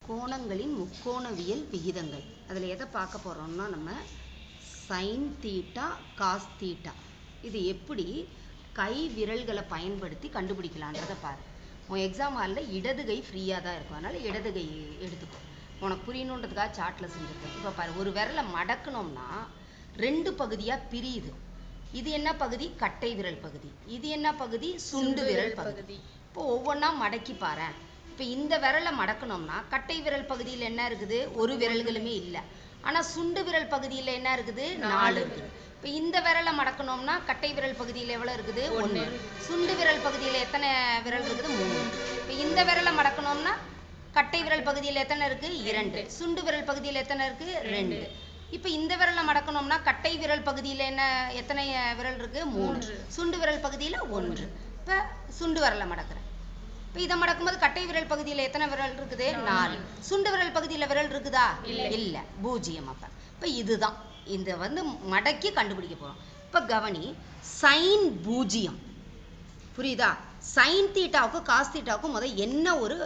கோணங்களின் முக்கோணவியல் விகிதங்கள். அதில் எதை பார்க்க போகிறோம்னா நம்ம சைன் தீட்டா காஸ் தீட்டா இது எப்படி கை விரல்களை பயன்படுத்தி கண்டுபிடிக்கலான்றதை பாரு. உன் எக்ஸாம் ஹாலில் இடது கை ஃப்ரீயாக தான் இருக்கும், அதனால் இடது கை எடுத்துக்கோ. உனக்கு புரியணுன்றதுக்காக சார்ட்டில் செஞ்சுருக்கேன். இப்போ பாரு, ஒரு விரலை மடக்கணும்னா ரெண்டு பகுதியாக பிரியுது. இது என்ன பகுதி? கட்டை விரல் பகுதி. இது என்ன பகுதி? சுண்டு விரல் பகுதி. இப்போ ஒவ்வொன்றா மடக்கி பாரு. இப்போ இந்த விரலை மடக்கணும்னா கட்டை விரல் பகுதியில் என்ன இருக்குது? ஒரு விரல்களுமே இல்லை. ஆனால் சுண்டு விரல் பகுதியில் என்ன இருக்குது? 4 இருக்குது. இப்போ இந்த விரலை மடக்கணும்னா கட்டை விரல் பகுதியில் எவ்வளோ இருக்குது? 1. சுண்டு விரல் பகுதியில் எத்தனை விரல் இருக்குது? 3. இப்போ இந்த விரலை மடக்கணும்னா கட்டை விரல் பகுதியில் எத்தனை இருக்குது? 2. சுண்டு விரல் பகுதியில் எத்தனை இருக்குது? 2. இப்போ இந்த விரலை மடக்கணும்னா கட்டை விரல் பகுதியில் எத்தனை விரல் இருக்குது? 3. சுண்டு விரல் பகுதியில் 1. இப்போ சுண்டு விரலை மடக்கிறேன். இப்போ இதை மடக்கும்போது கட்டை விரல் பகுதியில் எத்தனை விரல் இருக்குது? 4. சுண்டு விரல் பகுதியில் விரல் இருக்குதா? இல்லை, 0. அப்போ இப்போ இதுதான் இந்த மடக்கி கண்டுபிடிக்க போகிறோம். இப்போ கவனி, சைன் 0 புரியுதா? சைன் தீட்டாவுக்கும் காஸ் தீட்டாவுக்கும் முதல் என்ன ஒரு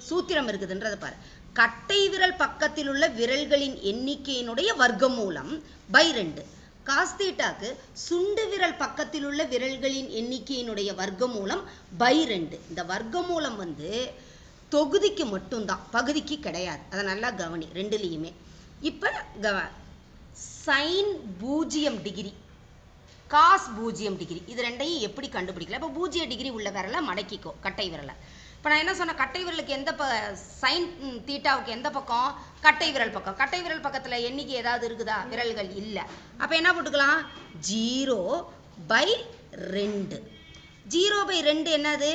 சூத்திரம் இருக்குதுன்றதை பாரு. கட்டை விரல் பக்கத்தில் உள்ள விரல்களின் எண்ணிக்கையினுடைய வர்க்கமூலம் /2. காஸ் தீட்டாக்கு சுண்டு விரல் பக்கத்தில் உள்ள விரல்களின் எண்ணிக்கையினுடைய வர்க்கமூலம் /2. இந்த வர்க்கமூலம் தொகுதிக்கு மட்டும்தான், பகுதிக்கு கிடையாது. அதை நல்லா கவனி ரெண்டுலேயுமே. இப்போ சைன் 0 டிகிரி காஸ் 0 டிகிரி இது ரெண்டையும் எப்படி கண்டுபிடிக்கல? இப்போ 0 டிகிரி உள்ள விரலை மடக்கிக்கோ, கட்டை விரலை. இப்போ நான் என்ன சொன்னேன்? கட்டை விரலுக்கு எந்த சைன் தீட்டாவுக்கு எந்த பக்கம்? கட்டை விரல் பக்கம். கட்டை விரல் பக்கத்தில் எண்ணிக்கை ஏதாவது இருக்குதா? விரல்கள் இல்லை. அப்போ என்ன போட்டுக்கலாம்? 0/2. 0/2 என்னது?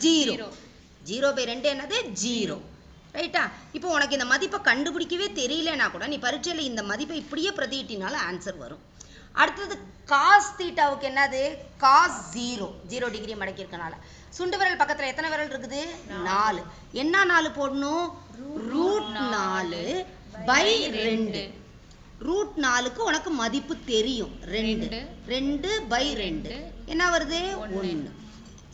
0. 0/2 என்னது? 0. ரைட்டா? இப்போ உனக்கு இந்த மதிப்பை கண்டுபிடிக்கவே தெரியலனா கூட நீ பரீட்சையில் இந்த மதிப்பை இப்படியே பிரதியிட்டினாலும் ஆன்சர் வரும். அடுத்தது காஸ் தீட்டாவுக்கு என்னது? காஸ் 0 டிகிரி மடக்கி இருக்கனால. சுண்டு விரல் பக்கத்தில் எத்தனை விரல் இருக்குது? 4. என்ன 4 போடணும்? √4/2. √4க்கு உனக்கு மதிப்பு தெரியும் 2. 2/2 என்ன வருது? 1.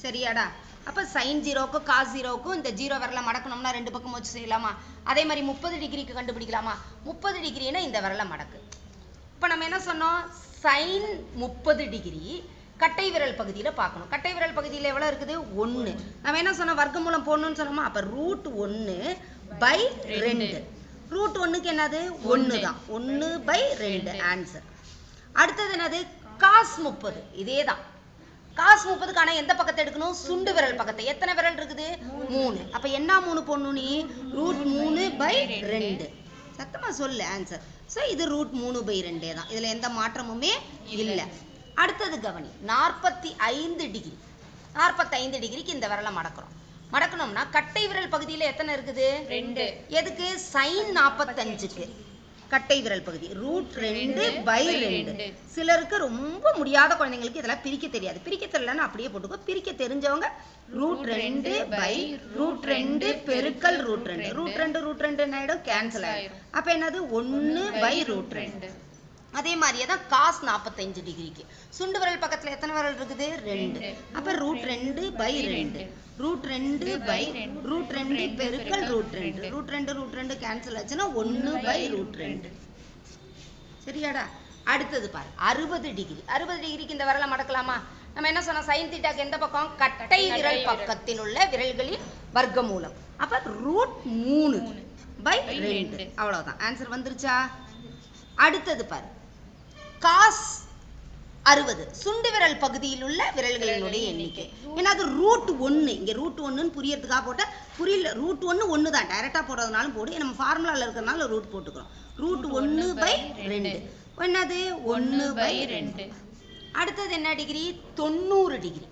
சரியாடா? அப்போ சைன் 0க்கும் காஸ் 0க்கும் இந்த 0 விரலை மடக்கணும்னா ரெண்டு பக்கம் வச்சு செய்யலாமா? அதே மாதிரி 30 டிகிரிக்கு கண்டுபிடிக்கலாமா? 30 டிகிரினா இந்த விரலை மடக்கு. இப்போ நம்ம என்ன சொன்னோம்? சைன் 30 டிகிரி கட்டை விரல் பகுதியில் பார்க்கணும். கட்டை விரல் பகுதியில் எவ்வளோ இருக்குது? 1. நம்ம என்ன சொன்னோம்? வர்க்கமூலம் போடணும்னு சொன்னோமா? அப்போ √1/2. √1க்கு என்னது? 1 தான். 1/2 ஆன்சர். அடுத்தது என்னது? காஸ் 30. இதே தான். காஸ் 30க்கான எந்த பக்கத்தை எடுக்கணும்? சுண்டு விரல் பக்கத்தை. எத்தனை விரல் இருக்குது? 3. அப்போ என்ன 3 போடணும் நீ? √3/2. சத்தமாக சொல்லு ஆன்சர். ஸோ இது √3/2 தான். இதில் எந்த மாற்றமுமே இல்லை. அடுத்தது கவனி, 45 டிகிரி. 45 டிகிரிக்கு இந்த விரலை மடக்கிறோம். மடக்கணும்னா கட்டை விரல் பகுதியில் எத்தனை இருக்குது? 2. எதுக்கு? சைன் 45க்கு கட்டை விரல் பகுதி √2/2. சிலருக்கு ரொம்ப முடியாத குழந்தைங்களுக்கு இதெல்லாம் பிரிக்க தெரியாது. பிரிக்க தெரியலன்னா அப்படியே போட்டுக்கோ. பிரிக்க தெரிஞ்சவங்க √2/√2 பெருக்கல் √2. √2 என்ன ஆயிடும்? கேன்சல் ஆயிடும். அப்போ என்னது? 1/√2. அதே மாதிரியே தான் காஸ் 45 டிகிரிக்கு சுண்டு விரல் பக்கத்தில் எத்தனை விரல் இருக்குது? 2. அப்போ √2/2. √2/√2 பெருக்கல் √2. √2 கேன்சல் ஆச்சுன்னா 1/√2. சரியாடா? அடுத்தது பாரு, 60 டிகிரி. 60 டிகிரிக்கு இந்த விரலை மடக்கலாமா? நம்ம என்ன சொன்னோம்? சைன் தீட்டாக்கு எந்த பக்கம்? கட்டை விரல் பக்கத்தில் உள்ள விரல்களின் வர்க்கமூலம். அப்போ √3/2. அவ்வளோதான். ஆன்சர் வந்துருச்சா? அடுத்தது பாரு, காஸ் 60 சுண்டு விரல் பகுதியில் உள்ள விரல்களினுடைய எண்ணிக்கை. ஏன்னா அது √1. இங்கே √1ன்னு புரியறதுக்காக போட்டால் புரியல. √1 1 தான். டைரெக்டாக போடுறதுனாலும் போடு. நம்ம ஃபார்முலாவில் இருக்கிறதுனால ரூட் போட்டுக்கிறோம். √1/2 என்னது? 1/2. அடுத்தது என்ன டிகிரி? 90 டிகிரி.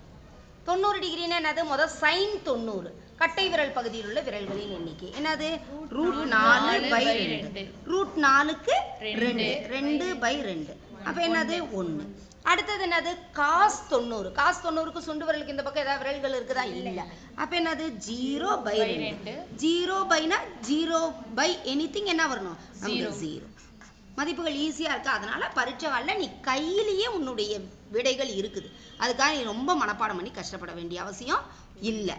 90 டிகிரின்னு என்னது? முதல் சைன் 90 கட்டை விரல் பகுதியில் உள்ள விரல்களின் எண்ணிக்கை என்னது? √4/2. √4க்கு 2. 2/2. அப்போ என்னது? 1. அடுத்தது என்னது? காஸ் 90. காஸ் 90க்கு சுண்டு விரலுக்கு இந்த பக்கம் ஏதாவது விரல்கள் இருக்குதா? இல்லை. அப்போ என்னது? 0/2. 0/னா 0/anything என்ன வரணும்? நமக்கு 0. மதிப்புகள் ஈஸியாக இருக்கா? அதனால பரீட்சை ஹாலில் நீ கையிலேயே உன்னுடைய விடைகள் இருக்குது. அதுக்காக நீ ரொம்ப மனப்பாடம் பண்ணி கஷ்டப்பட வேண்டிய அவசியம் இல்லை.